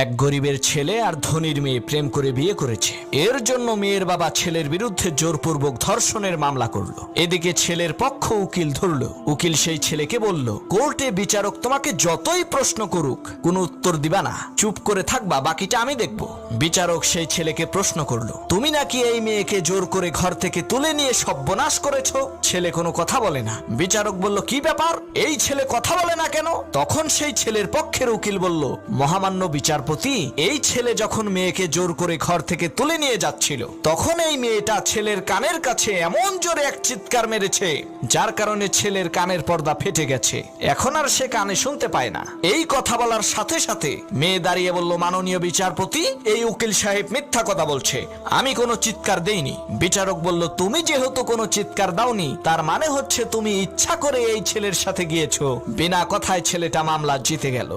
এক গরিবের ছেলে আর ধনীর মেয়ে প্রেম করে বিয়ে করেছে। এর জন্য মেয়ের বাবা ছেলের বিরুদ্ধে জোরপূর্বক ধর্ষণের মামলা করলো। এদিকে ছেলের পক্ষ উকিল ধরলো। উকিল সেই ছেলেকে বলল, কোর্টে বিচারক তোমাকে যতই প্রশ্ন করুক কোনো উত্তর দিবা না, চুপ করে থাকবা, বাকিটা আমি দেখব। বিচারক সেই ছেলেকে প্রশ্ন করলো, তুমি নাকি এই মেয়েকে জোর করে ঘর থেকে তুলে নিয়ে সর্বনাশ করেছো? ছেলে কোনো কথা বলে না। বিচারক বলল, কি ব্যাপার, এই ছেলে কথা বলে না কেন? তখন সেই ছেলের পক্ষের উকিল বলল, মহামান্য বিচারপতি, এই ছেলে যখন মেয়েকে জোর করে ঘর থেকে তুলে নিয়ে যাচ্ছিল তখন এই মেয়েটা ছেলের কানের কাছে এমন জোরে এক চিৎকার মেরেছে যার কারণে ছেলের কানের পর্দা ফেটে গেছে। এখন আর সে কানে শুনতে পায় না। এই কথা বলার সাথে সাথে মেয়ে দাঁড়িয়ে বলল, মাননীয় বিচারপতি, এই উকিল সাহেব মিথ্যা কথা বলছে, আমি কোনো চিৎকার দেইনি। বিচারক বলল, তুমি যেহেতু কোনো চিৎকার দাওনি তার মানে হচ্ছে তুমি ইচ্ছা করে এই ছেলের সাথে গিয়েছো। বিনা কথায় ছেলেটা মামলা জিতে গেল।